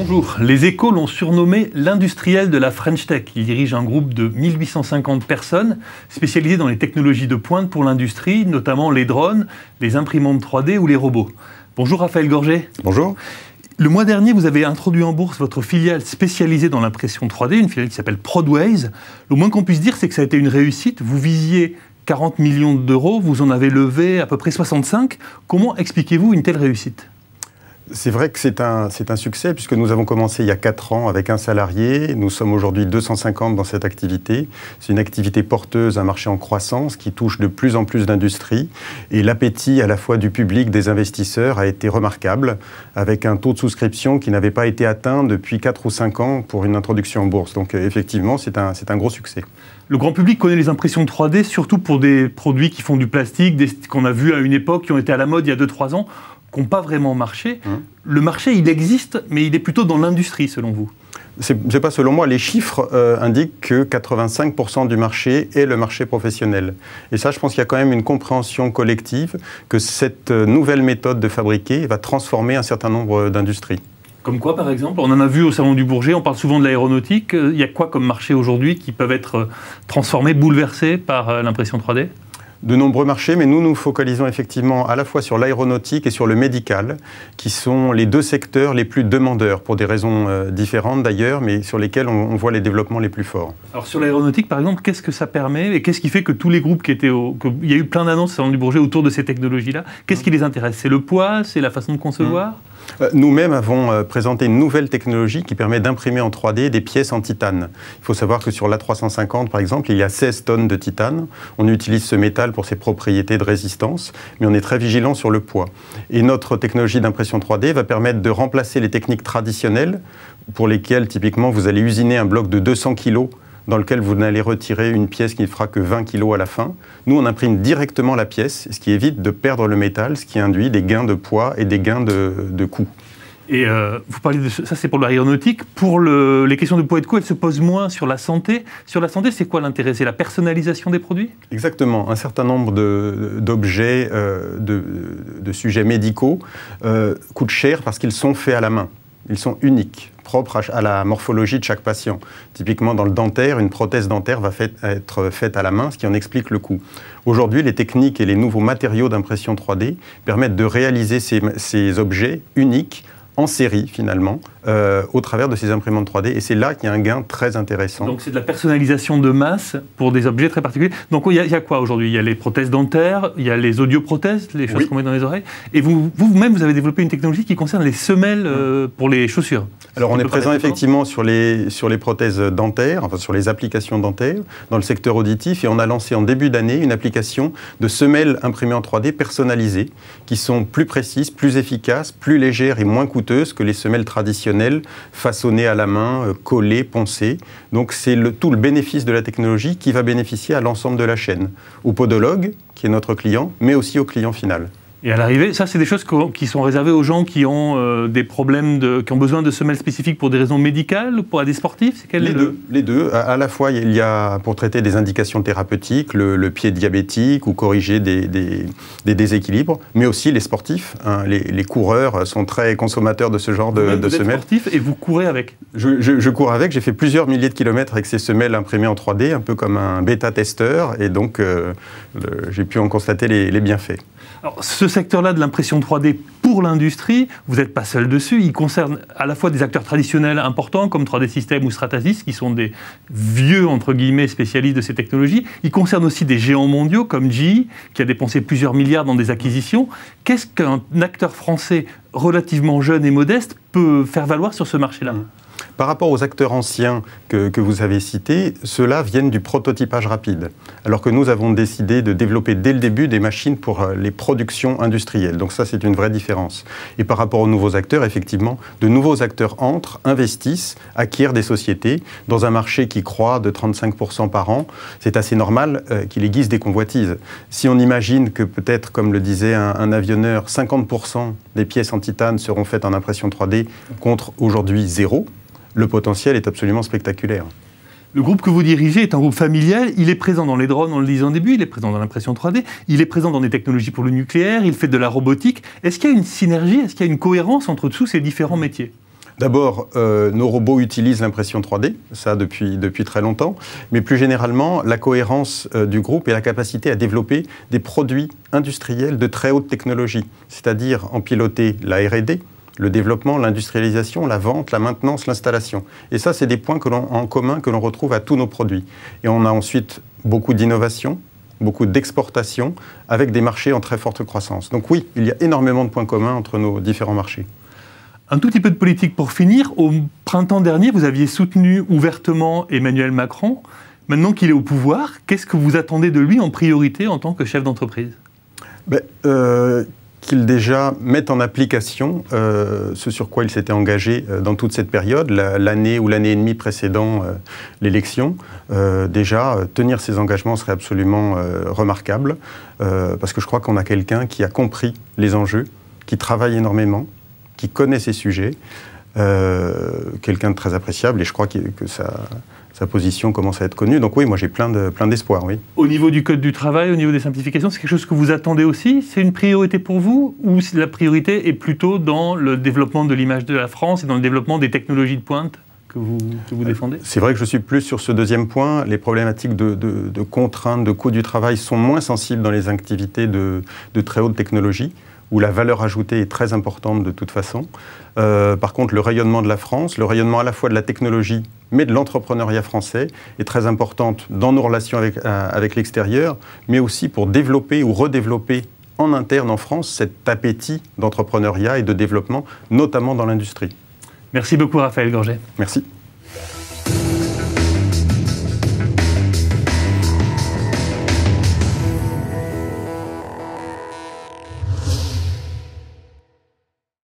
Bonjour, les Échos l'ont surnommé l'industriel de la French Tech. Il dirige un groupe de 1850 personnes spécialisées dans les technologies de pointe pour l'industrie, notamment les drones, les imprimantes 3D ou les robots. Bonjour Raphaël Gorget. Bonjour. Le mois dernier, vous avez introduit en bourse votre filiale spécialisée dans l'impression 3D, une filiale qui s'appelle Prodways. Le moins qu'on puisse dire, c'est que ça a été une réussite. Vous visiez 40 millions d'euros, vous en avez levé à peu près 65. Comment expliquez-vous une telle réussite ? C'est vrai que c'est un succès puisque nous avons commencé il y a 4 ans avec un salarié. Nous sommes aujourd'hui 250 dans cette activité. C'est une activité porteuse, un marché en croissance qui touche de plus en plus d'industries. Et l'appétit à la fois du public, des investisseurs a été remarquable avec un taux de souscription qui n'avait pas été atteint depuis 4 ou 5 ans pour une introduction en bourse. Donc effectivement, c'est un gros succès. Le grand public connaît les impressions 3D surtout pour des produits qui font du plastique, qu'on a vus à une époque, qui ont été à la mode il y a 2-3 ans, qui n'ont pas vraiment marché. Le marché, il existe, mais il est plutôt dans l'industrie, selon vous? C'est pas selon moi. Les chiffres indiquent que 85% du marché est le marché professionnel. Et ça, je pense qu'il y a quand même une compréhension collective que cette nouvelle méthode de fabriquer va transformer un certain nombre d'industries. Comme quoi, par exemple? On en a vu au Salon du Bourget, on parle souvent de l'aéronautique. Il y a quoi comme marché aujourd'hui qui peuvent être transformés, bouleversés par l'impression 3D? De nombreux marchés, mais nous nous focalisons effectivement à la fois sur l'aéronautique et sur le médical, qui sont les deux secteurs les plus demandeurs, pour des raisons différentes d'ailleurs, mais sur lesquels on voit les développements les plus forts. Alors sur l'aéronautique, par exemple, qu'est-ce que ça permet et qu'est-ce qui fait que tous les groupes qui étaient il y a eu plein d'annonces au Salon du Bourget autour de ces technologies-là, qu'est-ce qui les intéresse? C'est le poids? C'est la façon de concevoir? Nous-mêmes avons présenté une nouvelle technologie qui permet d'imprimer en 3D des pièces en titane. Il faut savoir que sur l'A350, par exemple, il y a 16 tonnes de titane. On utilise ce métal pour ses propriétés de résistance, mais on est très vigilant sur le poids. Et notre technologie d'impression 3D va permettre de remplacer les techniques traditionnelles pour lesquelles, typiquement, vous allez usiner un bloc de 200 kg dans lequel vous n'allez retirer une pièce qui ne fera que 20 kg à la fin. Nous, on imprime directement la pièce, ce qui évite de perdre le métal, ce qui induit des gains de poids et des gains de coût. Et vous parlez de ça, c'est pour l'aéronautique. Pour les questions de poids et de coût, elles se posent moins sur la santé. Sur la santé, c'est quoi l'intérêt? C'est la personnalisation des produits? Exactement. Un certain nombre d'objets, de sujets médicaux coûtent cher parce qu'ils sont faits à la main. Ils sont uniques, propres à la morphologie de chaque patient. Typiquement, dans le dentaire, une prothèse dentaire va être faite à la main, ce qui en explique le coût. Aujourd'hui, les techniques et les nouveaux matériaux d'impression 3D permettent de réaliser ces objets uniques en série, finalement, au travers de ces imprimantes 3D. Et c'est là qu'il y a un gain très intéressant. Donc c'est de la personnalisation de masse pour des objets très particuliers. Donc il y a quoi aujourd'hui? Il y a les prothèses dentaires, il y a les audioprothèses, les choses qu'on met dans les oreilles. Et vous-même, vous avez développé une technologie qui concerne les semelles pour les chaussures. Alors on est présent effectivement sur les prothèses dentaires, enfin sur les applications dentaires, dans le secteur auditif, et on a lancé en début d'année une application de semelles imprimées en 3D personnalisées, qui sont plus précises, plus efficaces, plus légères et moins coûteuses que les semelles traditionnelles façonnées à la main, collées, poncées. Donc c'est tout le bénéfice de la technologie qui va bénéficier à l'ensemble de la chaîne, au podologue, qui est notre client, mais aussi au client final. Et à l'arrivée, ça, c'est des choses qui sont réservées aux gens qui ont des problèmes, qui ont besoin de semelles spécifiques pour des raisons médicales ou pour des sportifs? Les deux. À la fois, il y a pour traiter des indications thérapeutiques, le pied diabétique ou corriger des déséquilibres, mais aussi les sportifs. Hein, les coureurs sont très consommateurs de ce genre de semelles. Vous êtes sportif et vous courez avec? Je cours avec. J'ai fait plusieurs milliers de kilomètres avec ces semelles imprimées en 3D, un peu comme un bêta-testeur, et donc j'ai pu en constater les bienfaits. Alors, ce secteur-là de l'impression 3D pour l'industrie, vous n'êtes pas seul dessus. Il concerne à la fois des acteurs traditionnels importants comme 3D Systems ou Stratasys, qui sont des vieux, entre guillemets, spécialistes de ces technologies. Il concerne aussi des géants mondiaux comme GE, qui a dépensé plusieurs milliards dans des acquisitions. Qu'est-ce qu'un acteur français relativement jeune et modeste peut faire valoir sur ce marché-là ? Par rapport aux acteurs anciens que vous avez cités, ceux-là viennent du prototypage rapide, alors que nous avons décidé de développer dès le début des machines pour les productions industrielles. Donc ça, c'est une vraie différence. Et par rapport aux nouveaux acteurs, effectivement, de nouveaux acteurs entrent, investissent, acquièrent des sociétés dans un marché qui croît de 35% par an. C'est assez normal qu'il aiguise des convoitises. Si on imagine que peut-être, comme le disait un avionneur, 50% des pièces en titane seront faites en impression 3D contre aujourd'hui 0, le potentiel est absolument spectaculaire. Le groupe que vous dirigez est un groupe familial. Il est présent dans les drones, on le disait au début, il est présent dans l'impression 3D, il est présent dans des technologies pour le nucléaire, il fait de la robotique. Est-ce qu'il y a une synergie, est-ce qu'il y a une cohérence entre tous ces différents métiers ? D'abord, nos robots utilisent l'impression 3D, ça depuis très longtemps, mais plus généralement, la cohérence du groupe et la capacité à développer des produits industriels de très haute technologie, c'est-à-dire en piloter la R&D, le développement, l'industrialisation, la vente, la maintenance, l'installation. Et ça, c'est des points en commun que l'on retrouve à tous nos produits. Et on a ensuite beaucoup d'innovation, beaucoup d'exportation, avec des marchés en très forte croissance. Donc oui, il y a énormément de points communs entre nos différents marchés. Un tout petit peu de politique pour finir. Au printemps dernier, vous aviez soutenu ouvertement Emmanuel Macron. Maintenant qu'il est au pouvoir, qu'est-ce que vous attendez de lui en priorité en tant que chef d'entreprise ? Qu'il déjà mette en application ce sur quoi il s'était engagé dans toute cette période, l'année ou l'année et demie précédant l'élection. Déjà, tenir ses engagements serait absolument remarquable, parce que je crois qu'on a quelqu'un qui a compris les enjeux, qui travaille énormément, qui connaît ces sujets, quelqu'un de très appréciable, et je crois que sa position commence à être connue. Donc oui, moi j'ai plein d'espoir, oui. Au niveau du Code du travail, au niveau des simplifications, c'est quelque chose que vous attendez aussi ? C'est une priorité pour vous ? Ou la priorité est plutôt dans le développement de l'image de la France et dans le développement des technologies de pointe que vous défendez ? C'est vrai que je suis plus sur ce deuxième point. Les problématiques de contraintes, de coût du travail sont moins sensibles dans les activités de très haute technologie, où la valeur ajoutée est très importante de toute façon. Par contre, le rayonnement de la France, le rayonnement à la fois de la technologie, mais de l'entrepreneuriat français, est très importante dans nos relations avec l'extérieur, mais aussi pour développer ou redévelopper en interne en France cet appétit d'entrepreneuriat et de développement, notamment dans l'industrie. Merci beaucoup Raphaël Gorget. Merci.